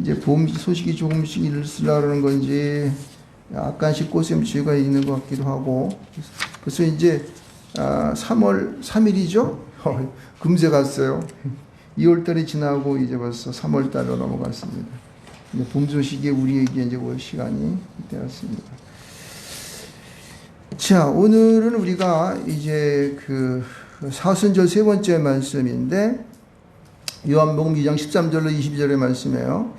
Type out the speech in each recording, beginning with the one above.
이제 봄 소식이 조금씩 일으키려는 건지 약간씩 꽃샘추위가 있는 것 같기도 하고, 벌써 이제 3월 3일이죠? 금세 갔어요. 2월달이 지나고 이제 벌써 3월달로 넘어갔습니다. 이제 봄 소식이 우리에게 이제 올 시간이 되었습니다. 자, 오늘은 우리가 이제 그 사순절 세 번째 말씀인데, 요한복음 2장 13절로 22절의 말씀이에요.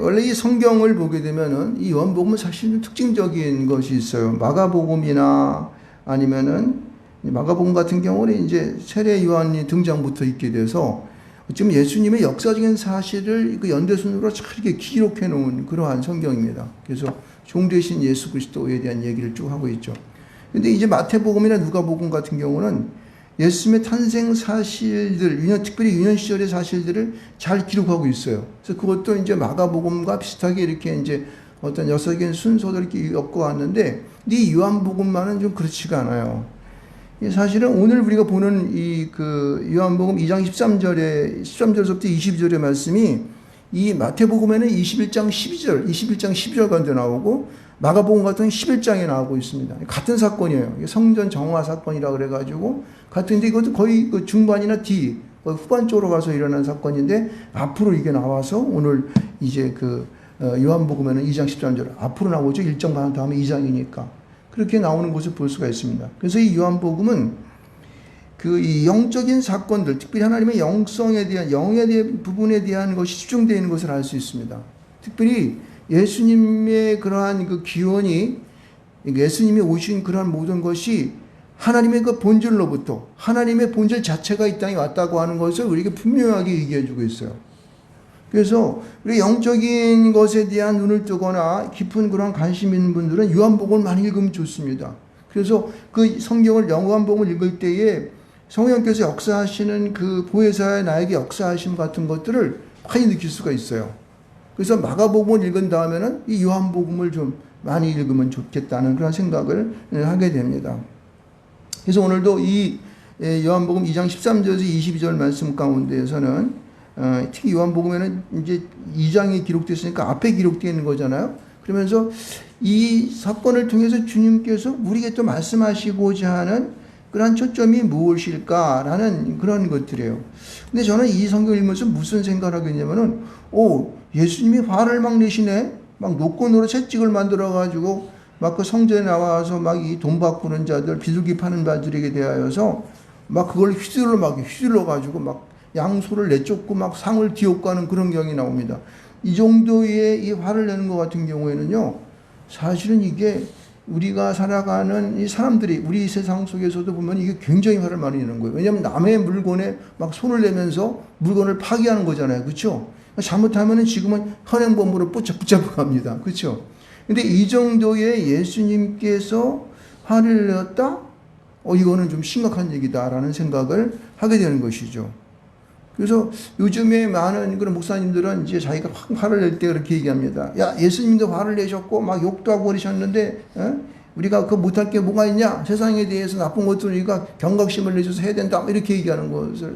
원래 이 성경을 보게 되면은 이 요한복음은 사실 특징적인 것이 있어요. 마가복음이나 아니면은 마가복음 같은 경우는 이제 세례 요한이 등장부터 있게 돼서 지금 예수님의 역사적인 사실을 그 연대순으로 잘 이렇게 기록해 놓은 그러한 성경입니다. 그래서 종되신 예수 그리스도에 대한 얘기를 쭉 하고 있죠. 근데 이제 마태복음이나 누가복음 같은 경우는 예수님의 탄생 사실들, 특별히 유년 시절의 사실들을 잘 기록하고 있어요. 그래서 그것도 이제 마가복음과 비슷하게 이렇게 이제 어떤 역사적인 순서를 이렇게 엮어왔는데, 이 요한복음만은 좀 그렇지가 않아요. 사실은 오늘 우리가 보는 이 그 요한복음 2장 13절에서부터 22절의 말씀이 이 마태복음에는 21장 12절 가운데 나오고, 마가복음 같은 11장에 나오고 있습니다. 같은 사건이에요. 성전 정화 사건이라 그래가지고 같은데 이것도 거의 그 중반이나 후반 쪽으로 가서 일어난 사건인데, 앞으로 이게 나와서 오늘 이제 그 요한복음에는 2장 13절 앞으로 나오죠. 1장 반 다음에 2장이니까 그렇게 나오는 것을 볼 수가 있습니다. 그래서 이 요한복음은 그 이 영적인 사건들, 특별히 하나님의 영성에 대한 영에 대한 부분에 대한 것이 집중되어 있는 것을 알 수 있습니다. 특별히 예수님의 그러한 그 기원이, 예수님이 오신 그러한 모든 것이 하나님의 그 본질로부터, 하나님의 본질 자체가 이 땅에 왔다고 하는 것을 우리에게 분명하게 얘기해 주고 있어요. 그래서 우리 영적인 것에 대한 눈을 뜨거나 깊은 그런 관심 있는 분들은 요한복음을 많이 읽으면 좋습니다. 그래서 그 성경을, 요한복음을 읽을 때에 성령께서 역사하시는 그 보혜사의 나에게 역사하심 같은 것들을 많이 느낄 수가 있어요. 그래서 마가복음을 읽은 다음에는 이 요한복음을 좀 많이 읽으면 좋겠다는 그런 생각을 하게 됩니다. 그래서 오늘도 이 요한복음 2장 13절에서 22절 말씀 가운데에서는 특히 요한복음에는 이제 2장이 기록됐으니까 앞에 기록되어 있는 거잖아요. 그러면서 이 사건을 통해서 주님께서 우리에게 또 말씀하시고자 하는 그러한 초점이 무엇일까라는 그런 것들이에요. 근데 저는 이 성경을 읽으면서 무슨 생각을 하게 되냐면은, 예수님이 화를 막 내시네. 막 노건으로 채찍을 만들어가지고 막 그 성전에 나와서 막 이 돈 바꾸는 자들, 비둘기 파는 자들에게 대하여서 막 그걸 휘둘러가지고 막 양소를 내쫓고 막 상을 뒤엎고 하는 그런 경이 나옵니다. 이 정도의 이 화를 내는 것 같은 경우에는요, 사실은 이게 우리가 살아가는 이 사람들이 우리 세상 속에서도 보면 이게 굉장히 화를 많이 내는 거예요. 왜냐하면 남의 물건에 막 손을 내면서 물건을 파기하는 거잖아요. 그렇죠? 잘못하면은 지금은 현행범으로 붙잡고 갑니다. 그렇죠? 근데 이 정도의 예수님께서 화를 내었다? 이거는 좀 심각한 얘기다라는 생각을 하게 되는 것이죠. 그래서 요즘에 많은 그런 목사님들은 이제 자기가 화를 낼 때 그렇게 얘기합니다. 야, 예수님도 화를 내셨고 막 욕도 하고 그러셨는데, 우리가 그 못할 게 뭐가 있냐? 세상에 대해서 나쁜 것들 우리가 경각심을 내줘서 해야 된다. 이렇게 얘기하는 것을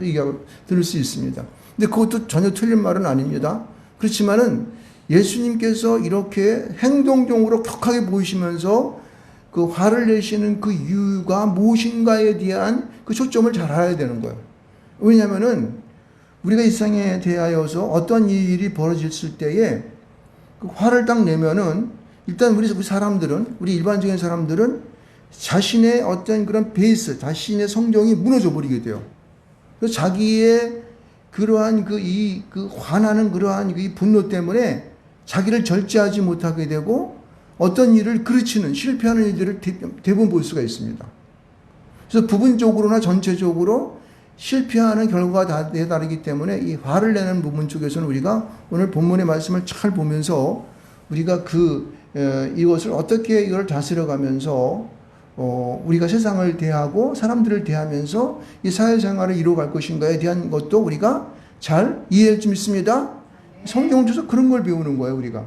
들을 수 있습니다. 근데 그것도 전혀 틀린 말은 아닙니다. 그렇지만은 예수님께서 이렇게 행동적으로 격하게 보이시면서 그 화를 내시는 그 이유가 무엇인가에 대한 그 초점을 잘 알아야 되는 거예요. 왜냐면은 우리가 이 세상에 대하여서 어떤 일이 벌어졌을 때에 그 화를 딱 내면은 일단 우리 사람들은, 우리 일반적인 사람들은 자신의 어떤 그런 베이스, 자신의 성정이 무너져 버리게 돼요. 그래서 자기의 그러한 그 화나는 그러한 이 분노 때문에 자기를 절제하지 못하게 되고 어떤 일을 그르치는, 실패하는 일들을 대부분 볼 수가 있습니다. 그래서 부분적으로나 전체적으로 실패하는 결과가 다 다르기 때문에 이 화를 내는 부분 쪽에서는 우리가 오늘 본문의 말씀을 잘 보면서 우리가 이것을 어떻게 이걸 다스려가면서 우리가 세상을 대하고 사람들을 대하면서 이 사회생활을 이루어갈 것인가에 대한 것도 우리가 잘 이해할 수 있습니다. 성경을 통해서 그런 걸 배우는 거예요. 우리가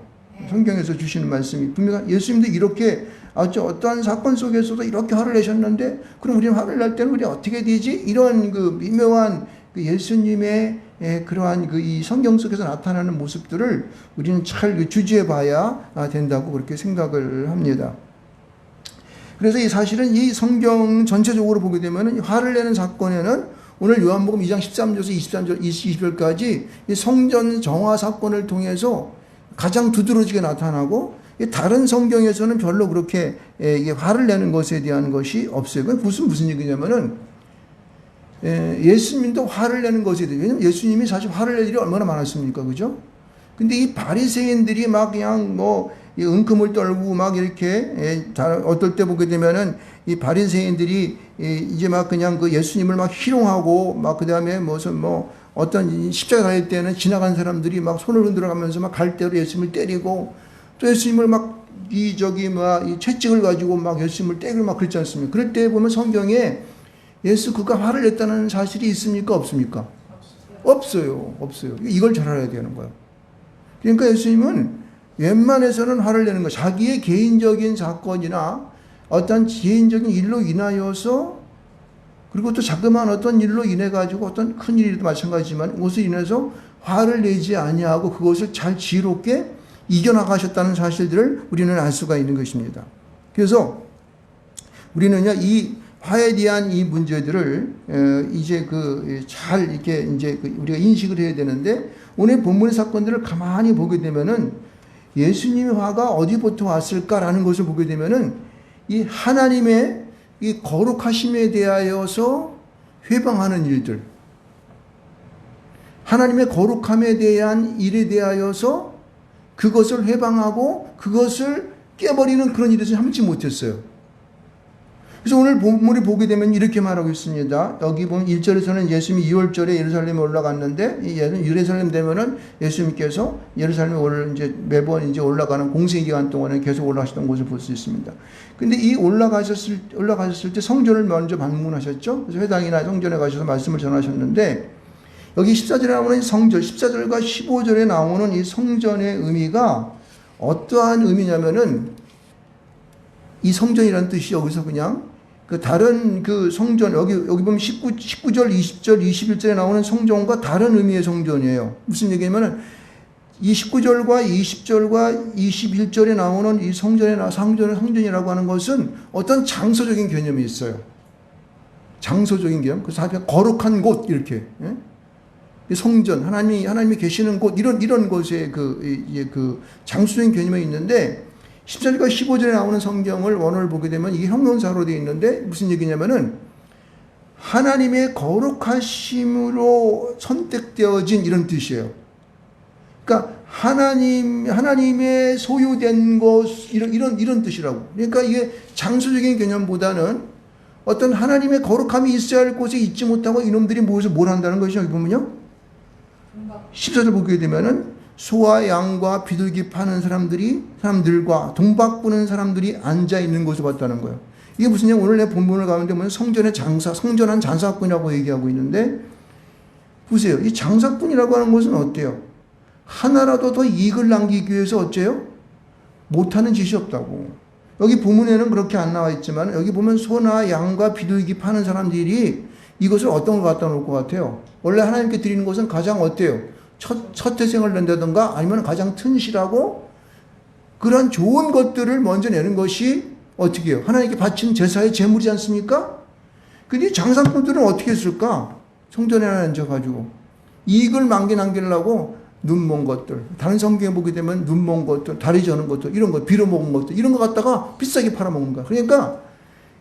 성경에서 주시는 말씀이 분명히 예수님도 이렇게 어떠한 사건 속에서도 이렇게 화를 내셨는데, 그럼 우리는 화를 낼 때는 우리 어떻게 되지? 이런 그 미묘한 그 예수님의 그러한 이 성경 속에서 나타나는 모습들을 우리는 잘 주지해 봐야 된다고 그렇게 생각을 합니다. 그래서 사실은 이 성경 전체적으로 보게 되면 화를 내는 사건에는 오늘 요한복음 2장 13절에서 23절, 20절까지 이 성전 정화 사건을 통해서 가장 두드러지게 나타나고, 다른 성경에서는 별로 그렇게 이게 화를 내는 것에 대한 것이 없어요. 그게 무슨 얘기냐면은, 예수님도 화를 내는 것에 대해, 왜냐면 예수님이 사실 화를 낼 일이 얼마나 많았습니까? 그죠? 근데 이 바리새인들이 막 그냥 이 은금을 떨고 막 이렇게, 어떨 때 보게 되면은 이 바리새인들이 이제 막 그냥 그 예수님을 막 희롱하고 막 그 다음에 무슨 어떤 십자가 달릴 때는 지나간 사람들이 막 손을 흔들어 가면서 막 갈대로 예수님을 때리고, 또 예수님을 막 이 채찍을 가지고 막 예수님을 때리고 막 그랬지 않습니까? 그럴 때 보면 성경에 예수 그가 화를 냈다는 사실이 있습니까? 없습니까? 없어요. 이걸 잘 알아야 되는 거예요. 그러니까 예수님은 웬만해서는 화를 내는 거, 자기의 개인적인 사건이나 어떤 개인적인 일로 인하여서, 그리고 또 자그마한 어떤 일로 인해 가지고 어떤 큰 일이도 마찬가지지만 그것을 인해서 화를 내지 아니하고 그것을 잘 지혜롭게 이겨나가셨다는 사실들을 우리는 알 수가 있는 것입니다. 그래서 우리는요, 이 화에 대한 이 문제들을 이제 잘 이렇게 이제 우리가 인식을 해야 되는데, 오늘 본문의 사건들을 가만히 보게 되면은 예수님의 화가 어디부터 왔을까라는 것을 보게 되면은 이 하나님의 이 거룩하심에 대하여서 회방하는 일들, 하나님의 거룩함에 대한 일에 대하여서 그것을 회방하고 그것을 깨버리는 그런 일을 참지 못했어요. 그래서 오늘 본문을 보게 되면 이렇게 말하고 있습니다. 여기 보면 1절에서는 예수님이 2월절에 예루살렘에 올라갔는데, 예루살렘 되면은 예수님께서 예루살렘에 이제 매번 이제 올라가는 공생 기간 동안에 계속 올라가시던 것을 볼 수 있습니다. 근데 이 올라가셨을 때 성전을 먼저 방문하셨죠. 그래서 회당이나 성전에 가셔서 말씀을 전하셨는데, 여기 14절에 나오는 성전, 14절과 15절에 나오는 이 성전의 의미가 어떠한 의미냐면은, 이 성전이라는 뜻이 여기서 그냥 다른 성전, 여기 보면 19절, 20절, 21절에 나오는 성전과 다른 의미의 성전이에요. 무슨 얘기냐면은 이 19절과 20절과 21절에 나오는 이 성전이라고 하는 것은 어떤 장소적인 개념이 있어요. 장소적인 개념. 그래서 거룩한 곳, 이렇게. 성전, 하나님이 계시는 곳, 이런 곳에 장소적인 개념이 있는데, 14절과 15절에 나오는 성경을 원어를 보게 되면 이게 형용사로 되어 있는데, 무슨 얘기냐면은 하나님의 거룩하심으로 선택되어진 이런 뜻이에요. 그러니까 하나님의 소유된 것, 이런 뜻이라고. 그러니까 이게 장소적인 개념보다는 어떤 하나님의 거룩함이 있어야 할 곳에 있지 못하고 이놈들이 모여서 뭘 한다는 것이죠. 여기 보면요, 14절 보게 되면은 소와 양과 비둘기 파는 사람들과 동박 부는 사람들이 앉아 있는 곳을 봤다는 거예요. 이게 무슨 얘기? 오늘 내 본문을 가는데 보면 성전한 장사꾼이라고 얘기하고 있는데, 보세요. 이 장사꾼이라고 하는 것은 어때요? 하나라도 더 이익을 남기기 위해서 어째요? 못하는 짓이 없다고. 여기 본문에는 그렇게 안 나와 있지만, 여기 보면 소나 양과 비둘기 파는 사람들이 이것을 어떤 걸 갖다 놓을 것 같아요? 원래 하나님께 드리는 것은 가장 어때요? 첫 태생을 낸다든가 아니면 가장 튼실하고 그런 좋은 것들을 먼저 내는 것이 어떻게 해요? 하나님께 바친 제사의 제물이지 않습니까? 근데 장사꾼들은 어떻게 했을까? 성전에 앉아가지고 이익을 남기려고 눈먼 것들, 다른 성경에 보게 되면 눈먼 것들, 다리 저는 것들, 이런 거, 빌어먹은 것들, 이런 거 갖다가 비싸게 팔아먹는 거야. 그러니까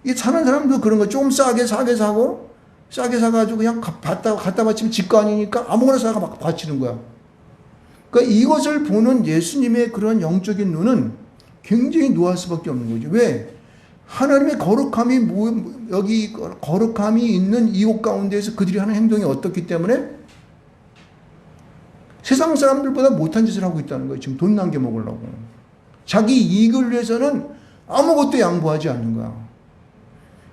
이 사는 사람도 그런 거 좀 싸게 사고, 싸게 사가지고 그냥 갖다 바치면 집거 아니니까 아무거나 사가 막 바치는 거야. 그러니까 이것을 보는 예수님의 그런 영적인 눈은 굉장히 노할 수밖에 없는 거죠. 왜? 하나님의 여기 거룩함이 있는 이곳 가운데에서 그들이 하는 행동이 어떻기 때문에 세상 사람들보다 못한 짓을 하고 있다는 거예요. 지금 돈 남겨 먹으려고. 자기 이익을 위해서는 아무것도 양보하지 않는 거야.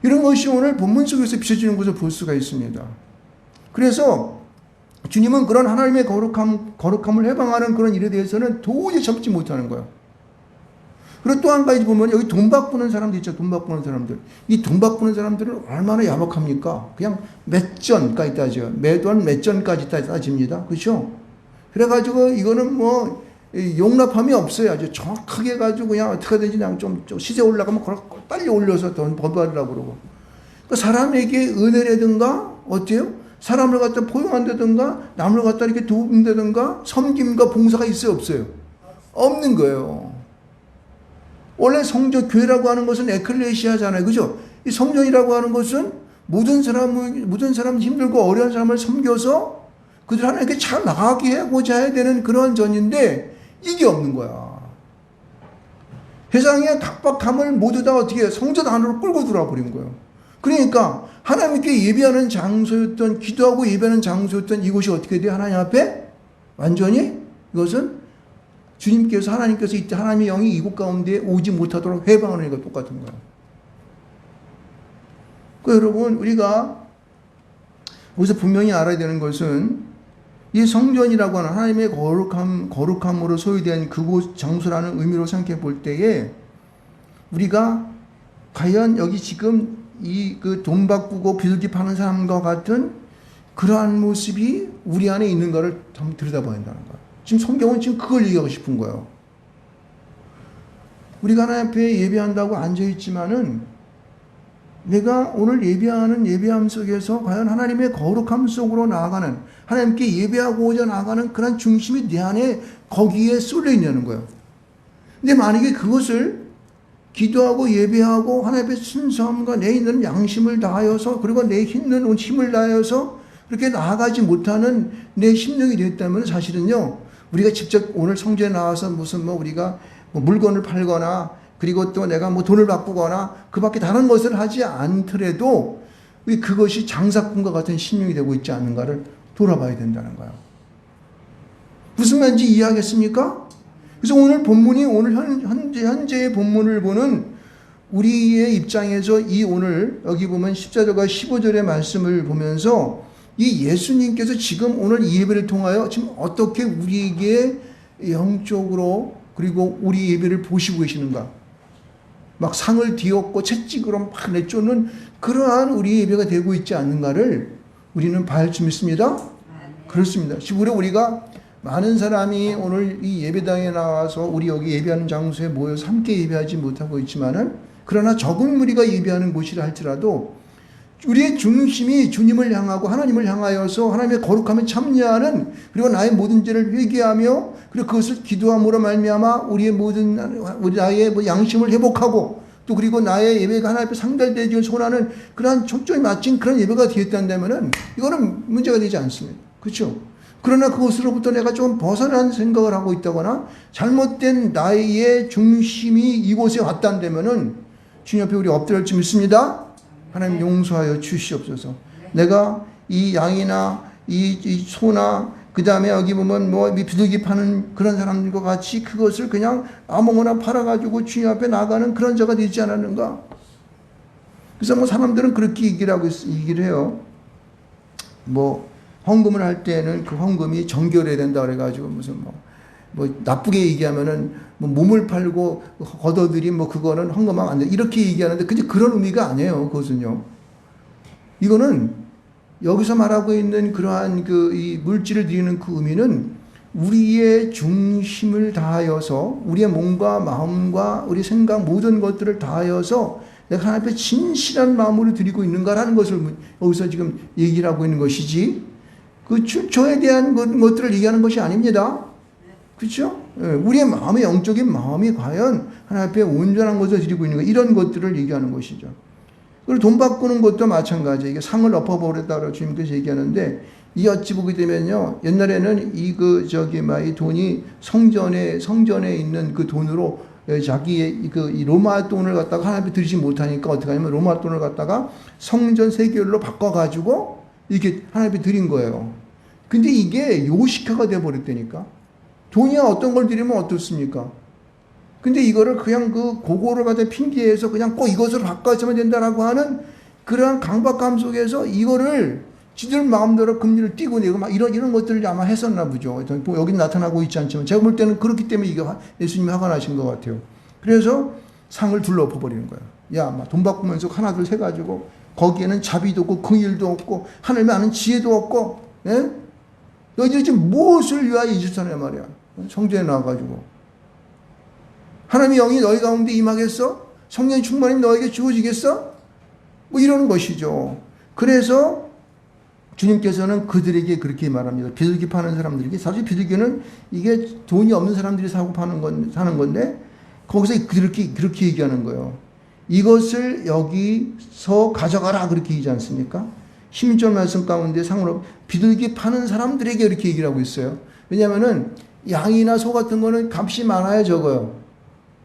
이런 것이 오늘 본문 속에서 비춰지는 것을 볼 수가 있습니다. 그래서 주님은 그런 하나님의 거룩함을 해방하는 그런 일에 대해서는 도저히 참지 못하는 거예요. 그리고 또 한 가지 보면 여기 돈 바꾸는 사람들 있죠. 돈 바꾸는 사람들. 이 돈 바꾸는 사람들은 얼마나 야박합니까? 그냥 몇 전까지 따져요. 매도한 몇 전까지 따집니다. 그렇죠? 그래가지고 이거는 뭐 용납함이 없어요. 아주 정확하게 해가지고 그냥 어떻게 하든지 그냥 좀 시세 올라가면 그걸 빨리 올려서 돈 벌어달라고 그러고. 그 사람에게 은혜라든가 어때요? 사람을 갖다 포용한다든가 남을 갖다 이렇게 도운다든가 섬김과 봉사가 있어요, 없어요? 없는 거예요. 원래 성전, 교회라고 하는 것은 에클레시아잖아요. 그죠? 이 성전이라고 하는 것은 모든 사람 힘들고 어려운 사람을 섬겨서 그들 하나님께 잘 나가게 하고자 해야 되는 그런 전인데 이게 없는 거야. 세상의 각박함을 모두 다 어떻게 해요? 성전 안으로 끌고 들어와 버린 거예요. 그러니까 하나님께 예배하는 장소였던, 기도하고 예배하는 장소였던 이곳이 어떻게 돼요? 하나님 앞에 완전히 이것은 주님께서, 하나님께서 이때 하나님의 영이 이곳 가운데 오지 못하도록 해방하는 것과 똑같은 거예요. 그 여러분, 우리가 여기서 분명히 알아야 되는 것은 이 성전이라고 하는 하나님의 거룩함으로 소유된 그곳 장소라는 의미로 생각해 볼 때에 우리가 과연 여기 지금 이 그 돈 바꾸고 비둘기 파는 사람과 같은 그러한 모습이 우리 안에 있는가를 한번 들여다봐야 한다는 거예요. 지금 성경은 지금 그걸 얘기하고 싶은 거예요. 우리가 하나님 앞에 예배한다고 앉아있지만은 내가 오늘 예배하는 예배함 속에서 과연 하나님의 거룩함 속으로 나아가는, 하나님께 예배하고자 나아가는 그런 중심이 내 안에 거기에 쏠려 있냐는 거예요. 근데 만약에 그것을 기도하고 예배하고 하나님 앞에 순수함과 내 있는 양심을 다하여서 그리고 내 있는 힘을 다하여서 그렇게 나아가지 못하는 내 심령이 되었다면 사실은요, 우리가 직접 오늘 성전에 나와서 무슨 우리가 물건을 팔거나 그리고 또 내가 돈을 바꾸거나 그 밖에 다른 것을 하지 않더라도 우리 그것이 장사꾼과 같은 심령이 되고 있지 않는가를 돌아봐야 된다는 거예요. 무슨 말인지 이해하겠습니까? 그래서 오늘 본문이 오늘 현재의 본문을 보는 우리의 입장에서 이 오늘 여기 보면 14절과 15절의 말씀을 보면서 이 예수님께서 지금 오늘 이 예배를 통하여 지금 어떻게 우리에게 영적으로 그리고 우리 예배를 보시고 계시는가. 막 상을 뒤엎고 채찍으로 막 내쫓는 그러한 우리 예배가 되고 있지 않는가를 우리는 봐야 할 줄 믿습니다. 그렇습니다. 우리가 많은 사람이 오늘 이 예배당에 나와서 우리 여기 예배하는 장소에 모여서 함께 예배하지 못하고 있지만은 그러나 적은 무리가 예배하는 곳이라 할지라도 우리의 중심이 주님을 향하고 하나님을 향하여서 하나님의 거룩함에 참여하는, 그리고 나의 모든 죄를 회개하며 그리고 그것을 기도함으로 말미암아 우리 나의 양심을 회복하고 또 그리고 나의 예배가 하나님 앞에 상달되기를 소원하는 그러한 초점이 맞춘 그런 예배가 되었다면은 이거는 문제가 되지 않습니다. 그렇죠? 그러나 그것으로부터 내가 좀 벗어난 생각을 하고 있다거나 잘못된 나의 중심이 이곳에 왔다면은 주님 앞에 우리 엎드릴 줄 믿습니다. 하나님 용서하여 주시옵소서. 내가 이 양이나 이 소나 그 다음에 여기 보면 비둘기 파는 그런 사람들과 같이 그것을 그냥 아무거나 팔아가지고 주님 앞에 나가는 그런 자가 되지 않았는가. 그래서 사람들은 그렇게 얘기를 해요. 헌금을 할 때는 그 헌금이 정결해야 된다 그래가지고 무슨 나쁘게 얘기하면은 몸을 팔고 걷어들인 그거는 헌금하면 안 돼. 이렇게 얘기하는데 근데 그런 의미가 아니에요. 그것은요. 이거는 여기서 말하고 있는 그러한 이 물질을 드리는 그 의미는 우리의 중심을 다하여서 우리의 몸과 마음과 우리 생각 모든 것들을 다하여서 내가 하나님 앞에 진실한 마음으로 드리고 있는가라는 것을 여기서 지금 얘기를 하고 있는 것이지 그 출처에 대한 것들을 얘기하는 것이 아닙니다. 그렇죠? 우리의 마음의 영적인 마음이 과연 하나님 앞에 온전한 것을 드리고 있는가 이런 것들을 얘기하는 것이죠. 그리고 돈 바꾸는 것도 마찬가지예요. 이게 상을 엎어버렸다고 주님께서 얘기하는데 이 어찌 보게 되면요. 옛날에는 이 돈이 성전에 있는 그 돈으로 자기의 이 로마 돈을 갖다가 하나님 앞에 드리지 못하니까 어떻게 하냐면 로마 돈을 갖다가 성전 세겔로 바꿔가지고 이렇게 하나님 앞에 드린 거예요. 근데 이게 요식화가 되어버렸다니까. 돈이야 어떤 걸 드리면 어떻습니까? 근데 이거를 그냥 그거를 갖다 핑계해서 그냥 꼭 이것으로 바꿔서면 된다라고 하는 그러한 강박감 속에서 이거를 지들 마음대로 금리를 띄고 내고 막 이런 것들을 아마 했었나 보죠. 여기 나타나고 있지 않지만 제가 볼 때는 그렇기 때문에 이게 예수님이 화가 나신 것 같아요. 그래서 상을 둘러엎어버리는 거예요. 야, 막 돈 바꾸면서 하나둘 세가지고 거기에는 자비도 없고 긍휼도 없고 하늘만 아는 지혜도 없고, 예? 너희들이 지금 무엇을 위하여 이 짓을 하냐 말이야. 성전에 나와가지고 하나님의 영이 너희 가운데 임하겠어? 성령의 충만이 너에게 주어지겠어? 뭐 이러는 것이죠. 그래서 주님께서는 그들에게 그렇게 말합니다. 비둘기 파는 사람들에게, 사실 비둘기는 이게 돈이 없는 사람들이 사고 사는 건데 거기서 그렇게 얘기하는 거예요. 이것을 여기서 가져가라 그렇게 얘기하지 않습니까? 16절 말씀 가운데 상으로 비둘기 파는 사람들에게 이렇게 얘기를 하고 있어요. 왜냐하면은 양이나 소 같은 거는 값이 많아요, 적어요?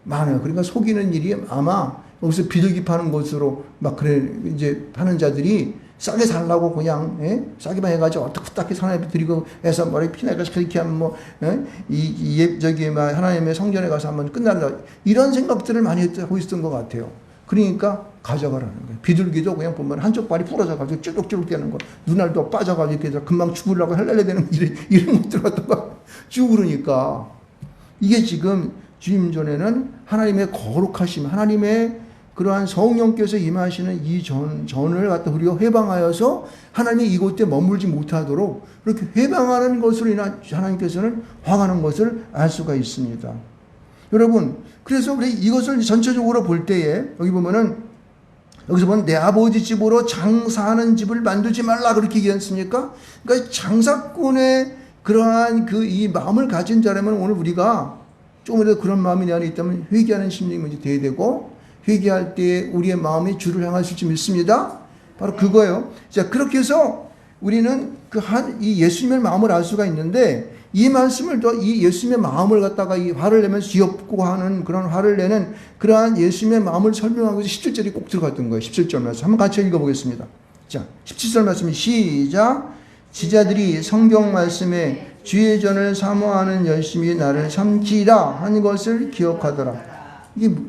많아요. 그러니까 속이는 일이 아마 여기서 비둘기 파는 곳으로 막 그래 이제 파는 자들이 싸게 살라고 그냥, 예? 싸게만 해가지고 어떻게 사나이 드리고 해서 머리 피나가지고 그렇게 하면 뭐, 예? 저기 막 하나님의 성전에 가서 한번 끝난다, 이런 생각들을 많이 하고 있었던 것 같아요. 그러니까 가져가라는 거예요. 비둘기도 그냥 보면 한쪽 발이 부러져가지고 쭈룩쭈룩 되는 거, 눈알도 빠져가지고 이렇게 금방 죽으려고 헬렐레대는 이런 것들 갖다가 쭉 그러니까 이게 지금 주님 전에는 하나님의 거룩하심, 하나님의 그러한 성령께서 임하시는 이 전을 갖다 우리가 회방하여서 하나님이 이곳에 머물지 못하도록 그렇게 회방하는 것으로 인한 하나님께서는 화가는 것을 알 수가 있습니다. 여러분, 그래서 우리 이것을 전체적으로 볼 때에 여기 보면은 여기서 보면 내 아버지 집으로 장사하는 집을 만들지 말라 그렇게 얘기했습니까? 그러니까 장사꾼의 그러한 이 마음을 가진 자라면 오늘 우리가 조금이라도 그런 마음이 내 안에 있다면 회개하는 심령이 먼저 돼야 되고, 회개할 때 우리의 마음이 주를 향하실 줄 믿습니다. 바로 그거예요. 자, 그렇게 해서 우리는 이 예수님의 마음을 알 수가 있는데, 이 말씀을 더 이 예수님의 마음을 갖다가 이 화를 내면 귀엽고 하는 그런 화를 내는 그러한 예수님의 마음을 설명하고 17절이 꼭 들어갔던 거예요. 17절 말씀. 한번 같이 읽어보겠습니다. 자, 17절 말씀 시작. 지자들이 성경 말씀에 주의 전을 사모하는 열심히 나를 삼키라 한 것을 기억하더라.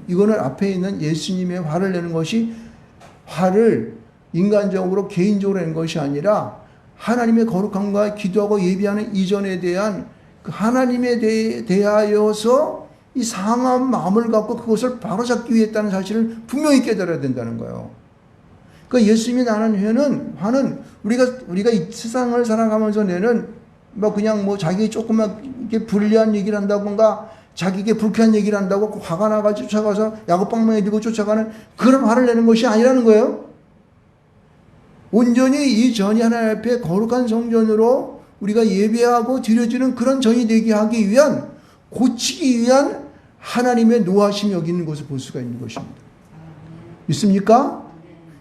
이거는 앞에 있는 예수님의 화를 내는 것이 화를 인간적으로 개인적으로 내는 것이 아니라 하나님의 거룩함과 기도하고 예비하는 이전에 대한 그 하나님에 대하여서 이 상한 마음을 갖고 그것을 바로잡기 위해 했다는 사실을 분명히 깨달아야 된다는 거예요. 그러니까 예수님이 나는 화는 우리가 이 세상을 살아가면서 내는 뭐 그냥 뭐 자기 조그맣게 불리한 얘기를 한다던가 자기에게 불쾌한 얘기를 한다고 화가 나가지고 쫓아가서 야곱방망이 들고 쫓아가는 그런 화를 내는 것이 아니라는 거예요. 온전히 이 전이 하나님 앞에 거룩한 성전으로 우리가 예배하고 드려지는 그런 전이 되게 하기 위한, 고치기 위한 하나님의 노하심이 여기 있는 것을 볼 수가 있는 것입니다. 있습니까?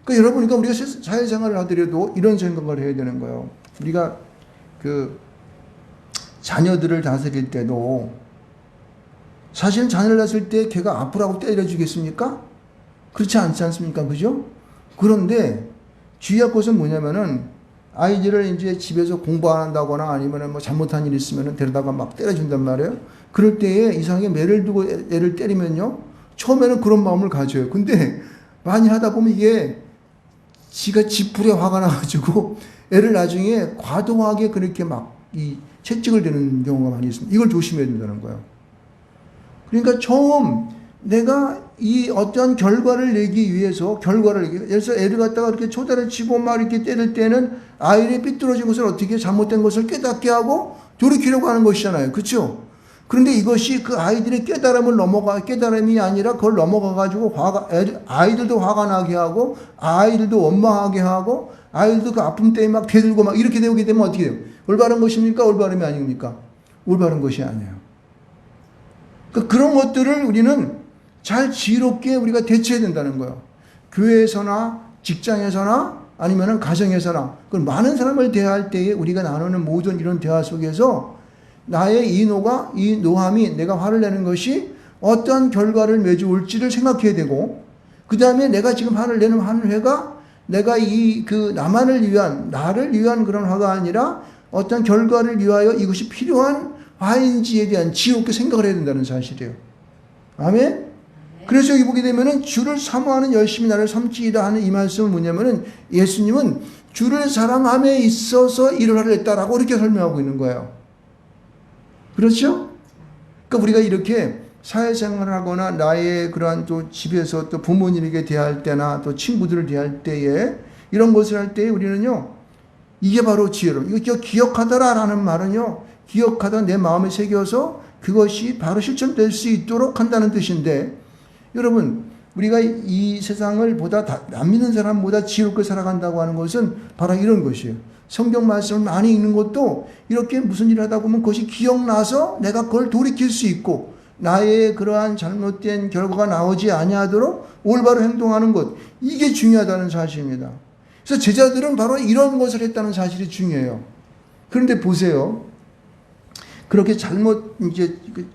그러니까 여러분, 우리가 사회생활을 하더라도 이런 생각을 해야 되는 거예요. 우리가 자녀들을 다스릴 때도 사실 자녀를 다스릴 때 걔가 아프라고 때려주겠습니까? 그렇지 않지 않습니까? 그죠? 그런데 주의할 것은 뭐냐면은 아이들을 이제 집에서 공부 안 한다거나 아니면 뭐 잘못한 일 있으면은 데려다가 막 때려준단 말이에요. 그럴 때에 이상하게 매를 두고 애를 때리면요, 처음에는 그런 마음을 가져요. 근데 많이 하다 보면 이게 지가 지풀에 화가 나가지고 애를 나중에 과도하게 그렇게 막 이 채찍을 대는 경우가 많이 있습니다. 이걸 조심해야 된다는 거예요. 그러니까 처음 내가 이 어떤 결과를 내기 위해서 예를 들어서 애를 갖다가 이렇게 초다를 치고 막 이렇게 때릴 때는 아이의 삐뚤어진 것을 어떻게 잘못된 것을 깨닫게 하고 돌이키려고 하는 것이잖아요. 그렇죠? 그런데 이것이 그 아이들의 깨달음이 아니라 그걸 넘어가가지고 아이들도 화가 나게 하고 아이들도 원망하게 하고 아이들도 그 아픔 때문에 막 대들고 막 이렇게 되게 되면 어떻게 돼요? 올바른 것입니까? 올바름이 아닙니까? 올바른 것이 아니에요. 그런 것들을 우리는 잘 지혜롭게 우리가 대처해야 된다는 거예요. 교회에서나 직장에서나 아니면 가정에서나 많은 사람을 대할 때에 우리가 나누는 모든 이런 대화 속에서 나의 이 노함이 내가 화를 내는 것이 어떤 결과를 맺어올지를 생각해야 되고, 그 다음에 내가 지금 화를 내는 화가 내가 나를 위한 그런 화가 아니라 어떤 결과를 위하여 이것이 필요한 화인지에 대한 지혜롭게 생각을 해야 된다는 사실이에요. 아멘? 그래서 여기 보게 되면은 주를 사모하는 열심히 나를 삼키이다 하는 이 말씀은 뭐냐면은 예수님은 주를 사랑함에 있어서 이를 화를 냈다라고 이렇게 설명하고 있는 거예요. 그렇죠? 그러니까 우리가 이렇게 사회생활을 하거나 나의 그러한 또 집에서 또 부모님에게 대할 때나 또 친구들을 대할 때에 이런 것을 할 때에 우리는요, 이게 바로 지혜로, 이거 기억하더라라는 말은요, 기억하다 내 마음에 새겨서 그것이 바로 실천될 수 있도록 한다는 뜻인데, 여러분, 우리가 이 세상을 안 믿는 사람보다 지혜롭게 살아간다고 하는 것은 바로 이런 것이에요. 성경 말씀을 많이 읽는 것도 이렇게 무슨 일을 하다 보면 그것이 기억나서 내가 그걸 돌이킬 수 있고, 나의 그러한 잘못된 결과가 나오지 아니하도록 올바로 행동하는 것, 이게 중요하다는 사실입니다. 그래서 제자들은 바로 이런 것을 했다는 사실이 중요해요. 그런데 보세요. 그렇게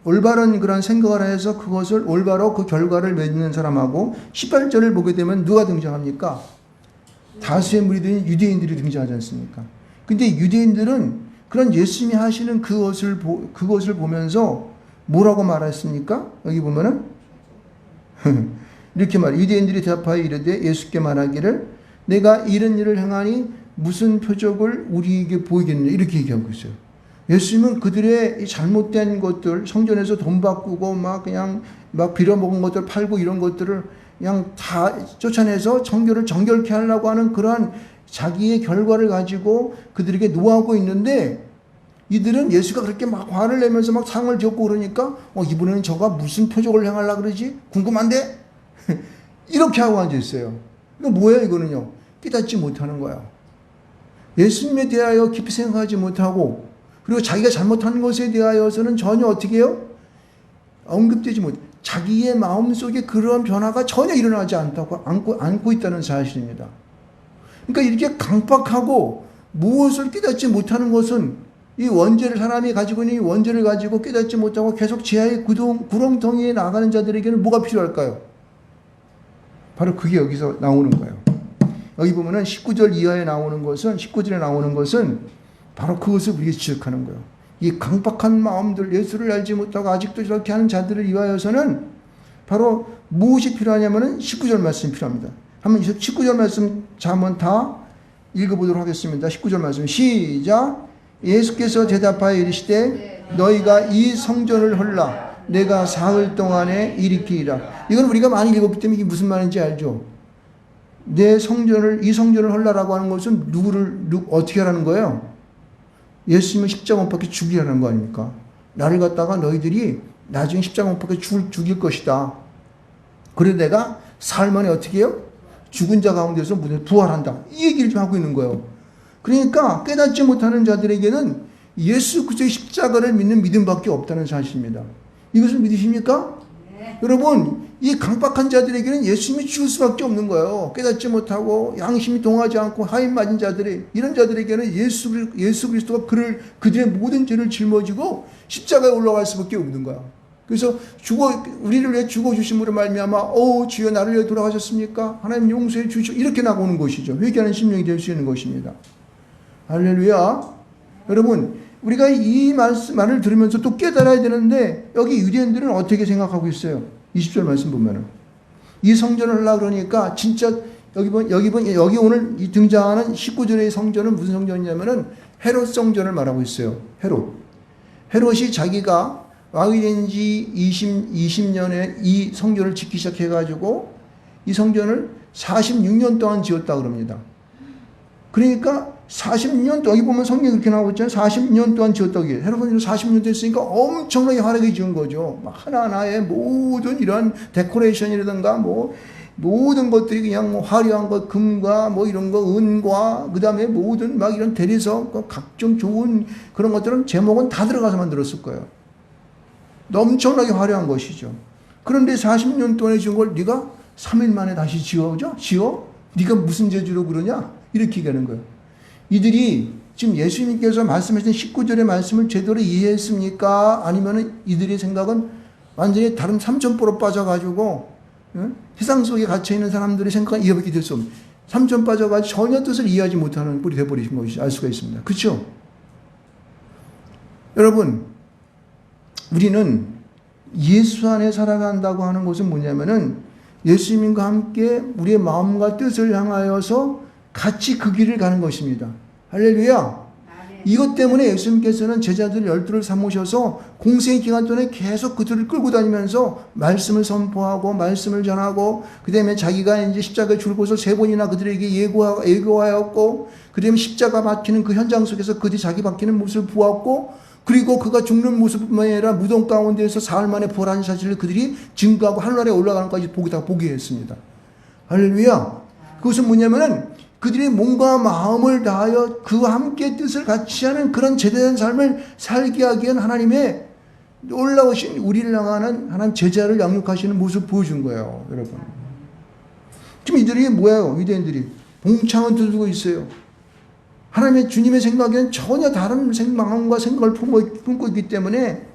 올바른 그런 생각을 해서 그것을 올바로 그 결과를 맺는 사람하고 18절을 보게 되면 누가 등장합니까? 다수의 무리들인 유대인들이 등장하지 않습니까? 근데 유대인들은 그런 예수님이 하시는 그것을 보면서 뭐라고 말했습니까? 여기 보면은 이렇게 말해. 유대인들이 대답하여 이르되 예수께 말하기를 내가 이런 일을 행하니 무슨 표적을 우리에게 보이겠느냐, 이렇게 얘기하고 있어요. 예수님은 그들의 이 잘못된 것들, 성전에서 돈 바꾸고 그냥 빌어먹은 것들 팔고 이런 것들을 그냥 다 쫓아내서 청교를 정결케 하려고 하는 그러한 자기의 결과를 가지고 그들에게 노하고 있는데, 이들은 예수가 그렇게 막 화를 내면서 막 상을 지었고 그러니까 이번에는 저가 무슨 표적을 행하려고 그러지? 궁금한데? 이렇게 하고 앉아있어요. 이거 뭐예요? 이거는요, 깨닫지 못하는 거야. 예수님에 대하여 깊이 생각하지 못하고, 그리고 자기가 잘못한 것에 대하여서는 전혀 어떻게 해요? 언급되지 못, 자기의 마음속에 그런 변화가 전혀 일어나지 않다고 안고 있다는 사실입니다. 그러니까 이렇게 강박하고 무엇을 깨닫지 못하는 것은 이 원죄를, 사람이 가지고 있는 이 원죄를 가지고 깨닫지 못하고 계속 지하의 구렁텅이에 나가는 자들에게는 뭐가 필요할까요? 바로 그게 여기서 나오는 거예요. 여기 보면은 19절 이하에 나오는 것은, 19절에 나오는 것은 바로 그것을 우리가 지적하는 거예요. 이 강박한 마음들, 예수를 알지 못하고 아직도 저렇게 하는 자들을 위하여서는 바로 무엇이 필요하냐면은 19절 말씀이 필요합니다. 한번 19절 말씀 한번 다 읽어보도록 하겠습니다. 19절 말씀 시작. 예수께서 대답하여 이르시되 너희가 이 성전을 헐라 내가 사흘 동안에 일으키리라. 이건 우리가 많이 읽었기 때문에 이게 무슨 말인지 알죠? 이 성전을 헐라라고 하는 것은 어떻게 하라는 거예요? 예수님을 십자가 못 박혀 죽이라는 거 아닙니까? 나를 갖다가 너희들이 나중에 십자가 못 박혀 죽일 것이다. 그래 내가 사흘 만에 어떻게 해요? 죽은 자 가운데서 부활한다. 이 얘기를 좀 하고 있는 거예요. 그러니까 깨닫지 못하는 자들에게는 예수 그리스도의 십자가를 믿는 믿음밖에 없다는 사실입니다. 이것을 믿으십니까? 네. 여러분, 이 강박한 자들에게는 예수님이 죽을 수밖에 없는 거예요. 깨닫지 못하고 양심이 동하지 않고 하인 맞은 자들이, 이런 자들에게는 예수 그리스도가 그들의 모든 죄를 짊어지고 십자가에 올라갈 수밖에 없는 거야. 그래서 우리를 위해 죽어주심으로 말미암아 주여 나를 위해 돌아가셨습니까? 하나님 용서해 주시오. 이렇게 나오는 것이죠. 회개하는 심령이 될 수 있는 것입니다. 할렐루야. 여러분, 우리가 이 말을 들으면서 또 깨달아야 되는데, 여기 유대인들은 어떻게 생각하고 있어요? 20절 말씀 보면은 이 성전을 하려고 그러니까 진짜 여기 오늘 등장하는 19절의 성전은 무슨 성전이냐면은 헤롯 성전을 말하고 있어요. 헤롯이 자기가 왕이 된 지 20년에 이 성전을 짓기 시작해가지고 이 성전을 46년 동안 지었다 그럽니다. 그러니까 40년 동안, 여기 보면 성경이 그렇게 나오고 있잖아요. 40년 동안 지었다고 해요. 헤롯은 40년 됐으니까 엄청나게 화려하게 지은 거죠. 막 하나하나의 모든 이런 데코레이션이라든가 모든 것들이 그냥 화려한 것, 금과 이런 거, 은과, 그 다음에 모든 이런 대리석, 각종 좋은 그런 것들은 제목은 다 들어가서 만들었을 거예요. 엄청나게 화려한 것이죠. 그런데 40년 동안에 지은 걸 네가 3일 만에 다시 지어? 네가 무슨 재주로 그러냐? 이렇게 얘기하는 거예요. 이들이 지금 예수님께서 말씀하신 19절의 말씀을 제대로 이해했습니까? 아니면 이들의 생각은 완전히 다른 삼천포로 빠져가지고 세상 속에 갇혀있는 사람들의 생각은 이해밖에 될 수 없는, 삼천 빠져가지고 전혀 뜻을 이해하지 못하는 꼴이 되어버리신 것이 알 수가 있습니다. 그렇죠? 여러분, 우리는 예수 안에 살아간다고 하는 것은 뭐냐면은 예수님과 함께 우리의 마음과 뜻을 향하여서 같이 그 길을 가는 것입니다. 할렐루야. 이것 때문에 예수님께서는 제자들 12를 삼으셔서 공생의 기간 동안에 계속 그들을 끌고 다니면서 말씀을 선포하고 말씀을 전하고 그 다음에 자기가 이제 십자가에 죽을 것을 3번이나 그들에게 예고하였고 그 다음에 십자가 박히는 그 현장 속에서 그들이 자기 박히는 모습을 보았고 그리고 그가 죽는 모습뿐만 아니라 무덤 가운데에서 사흘 만에 부활한 사실을 그들이 증거하고 하늘나라에 올라가는 것까지 보게 했습니다. 할렐루야. 그것은 뭐냐면은 그들이 몸과 마음을 다하여 그와 함께 뜻을 같이 하는 그런 제대된 삶을 살게 하기 위한 하나님의 놀라우신 우리를 향하는 하나님 제자를 양육하시는 모습을 보여준 거예요. 여러분. 지금 이들이 뭐예요? 유대인들이 봉창을 들고 있어요. 하나님의 주님의 생각에는 전혀 다른 마음과 생각을 품고 있기 때문에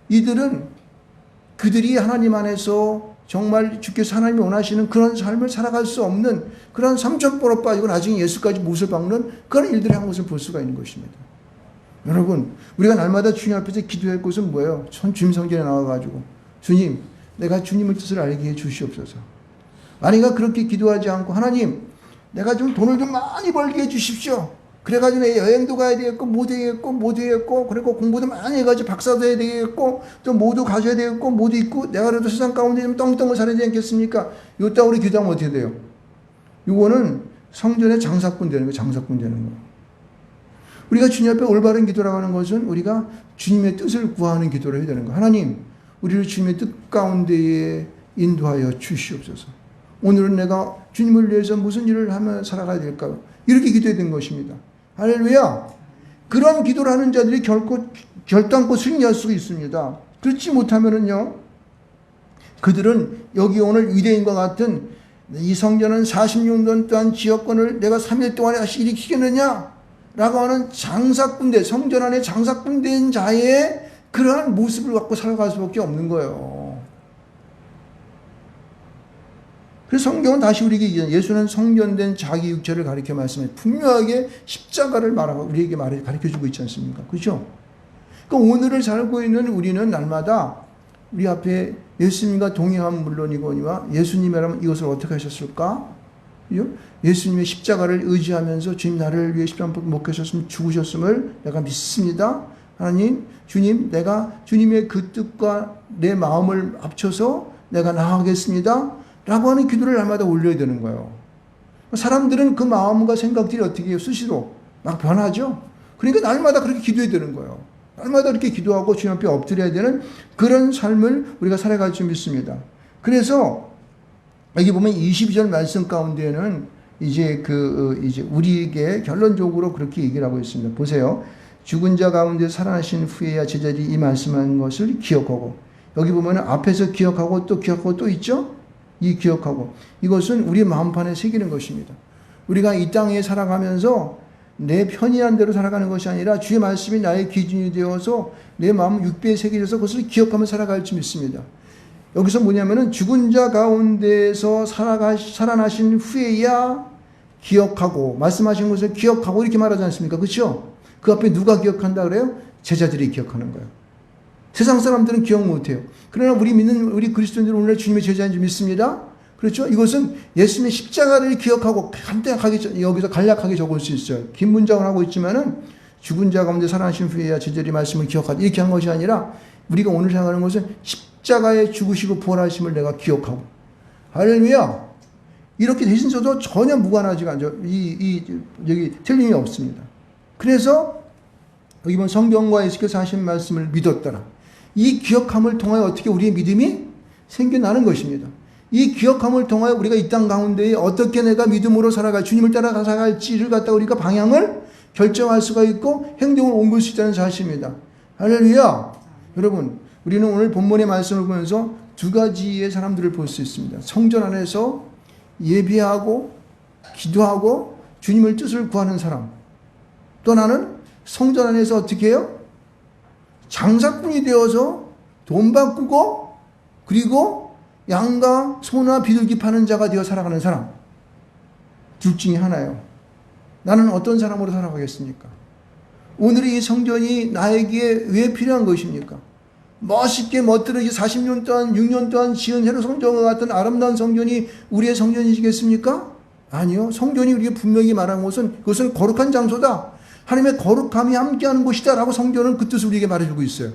이들은 그들이 하나님 안에서 정말 주께서 하나님이 원하시는 그런 삶을 살아갈 수 없는 그런 삼천포로 빠지고 나중에 예수까지 못을 박는 그런 일들을 한 것을 볼 수가 있는 것입니다. 여러분, 우리가 날마다 주님 앞에서 기도할 것은 뭐예요? 주님 성전에 나와가지고 주님, 내가 주님의 뜻을 알게 해 주시옵소서. 아니가 그렇게 기도하지 않고 하나님, 내가 좀 돈을 좀 많이 벌게 해 주십시오. 그래가지고 내 여행도 가야 되겠고 못 되겠고 그리고 공부도 많이 해가지고 박사도 해야 되겠고 또 모두 가져야 되겠고 모두 있고 내가 그래도 세상 가운데 좀 떵떵을 살아야 되지 않겠습니까? 요 따위로 기도하면 어떻게 돼요? 이거는 성전의 장사꾼 되는 거예요. 장사꾼 되는 거예요. 우리가 주님 앞에 올바른 기도라고 하는 것은 우리가 주님의 뜻을 구하는 기도를 해야 되는 거예요. 하나님, 우리를 주님의 뜻 가운데에 인도하여 주시옵소서. 오늘은 내가 주님을 위해서 무슨 일을 하며 살아가야 될까요? 이렇게 기도해야 되는 것입니다. 할렐루야. 그런 기도를 하는 자들이 결단코 승리할 수가 있습니다. 그렇지 못하면은요, 그들은 여기 오늘 유대인과 같은 이 성전은 46년 동안 지역권을 내가 3일 동안에 다시 일으키겠느냐? 라고 하는 장사꾼대, 성전 안에 장사꾼된 자의 그러한 모습을 갖고 살아갈 수밖에 없는 거예요. 그래서 성경은 다시 우리에게 예수는 성전된 자기 육체를 가리켜 말씀해 분명하게 십자가를 말하고 우리에게 가르쳐주고 있지 않습니까? 그렇죠? 그러니까 오늘을 살고 있는 우리는 날마다 우리 앞에 예수님과 동행하면 물론이거니와 예수님이라면 이것을 어떻게 하셨을까? 그렇죠? 예수님의 십자가를 의지하면서 주님 나를 위해 십자가 못 계셨으면 죽으셨음을 내가 믿습니다. 하나님, 주님, 내가 주님의 그 뜻과 내 마음을 합쳐서 내가 나아가겠습니다. 라고 하는 기도를 날마다 올려야 되는 거예요. 사람들은 그 마음과 생각들이 어떻게 해요? 수시로 막 변하죠. 그러니까 날마다 그렇게 기도해야 되는 거예요. 날마다 그렇게 기도하고 주님 앞에 엎드려야 되는 그런 삶을 우리가 살아갈 줄 믿습니다. 그래서 여기 보면 22절 말씀 가운데는 이제 우리에게 결론적으로 그렇게 얘기를 하고 있습니다. 보세요. 죽은 자 가운데 살아나신 후에야 제자들이 이 말씀한 것을 기억하고, 여기 보면 앞에서 기억하고 또 있죠? 이 기억하고, 이것은 우리 마음판에 새기는 것입니다. 우리가 이 땅에 살아가면서 내 편의한 대로 살아가는 것이 아니라 주의 말씀이 나의 기준이 되어서 내 마음 육배에 새겨져서 그것을 기억하며 살아갈 줄 믿습니다. 여기서 뭐냐면은 죽은 자 가운데서 살아나신 후에야 기억하고, 말씀하신 것을 기억하고 이렇게 말하지 않습니까? 그렇죠? 그 앞에 누가 기억한다 그래요? 제자들이 기억하는 거예요. 세상 사람들은 기억 못해요. 그러나 우리 믿는 우리 그리스도인들은 오늘 주님의 제자인 줄 믿습니다. 그렇죠? 이것은 예수님의 십자가를 기억하고 간단하게 여기서 간략하게 적을 수 있어요. 긴 문장을 하고 있지만은 죽은 자 가운데 살아나신 후에야 제자들이 말씀을 기억하다 이렇게 한 것이 아니라 우리가 오늘 생각하는 것은 십자가에 죽으시고 부활하심을 내가 기억하고, 할렐루야. 이렇게 되신서도 전혀 무관하지가 않죠. 여기 틀림이 없습니다. 그래서 여기 보면 성경과 예수께서 하신 말씀을 믿었더라. 이 기억함을 통하여 어떻게 우리의 믿음이 생겨나는 것입니다. 이 기억함을 통하여 우리가 이 땅 가운데에 어떻게 내가 믿음으로 살아갈, 주님을 따라 살아갈지를 갖다 우리가 방향을 결정할 수가 있고 행동을 옮길 수 있다는 사실입니다. 할렐루야. 여러분, 우리는 오늘 본문의 말씀을 보면서 두 가지의 사람들을 볼 수 있습니다. 성전 안에서 예배하고 기도하고 주님의 뜻을 구하는 사람, 또 하나는 성전 안에서 어떻게 해요? 장사꾼이 되어서 돈 바꾸고 그리고 양과 소나 비둘기 파는 자가 되어 살아가는 사람. 둘 중에 하나예요. 나는 어떤 사람으로 살아가겠습니까? 오늘 이 성전이 나에게 왜 필요한 것입니까? 멋있게 멋들어지 40년 동안 6년 동안 지은 헤롯 성전과 같은 아름다운 성전이 우리의 성전이시겠습니까? 아니요. 성전이 우리에게 분명히 말한 것은 그것은 거룩한 장소다. 하나님의 거룩함이 함께하는 곳이다라고 성경은 그 뜻을 우리에게 말해주고 있어요.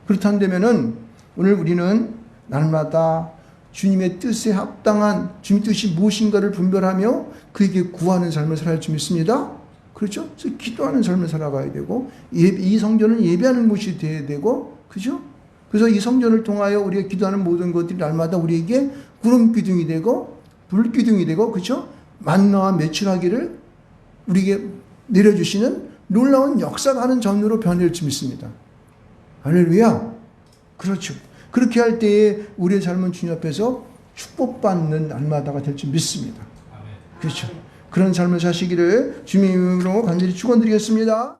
그렇다면은 오늘 우리는 날마다 주님의 뜻에 합당한 주님 뜻이 무엇인가를 분별하며 그에게 구하는 삶을 살아야 줄 믿습니다. 그렇죠? 그래서 기도하는 삶을 살아가야 되고 이 성전은 예배하는 곳이 되어야 되고 그렇죠? 그래서 이 성전을 통하여 우리가 기도하는 모든 것들이 날마다 우리에게 구름 기둥이 되고 불 기둥이 되고 그렇죠? 만나와 매출하기를 우리에게 내려주시는 놀라운 역사가 하는 전으로 변할 줄 믿습니다. 할렐루야. 그렇죠. 그렇게 할 때에 우리의 삶은 주님 앞에서 축복받는 날마다가 될 줄 믿습니다. 그렇죠. 그런 삶을 사시기를 주님의 이름으로 간절히 축원드리겠습니다.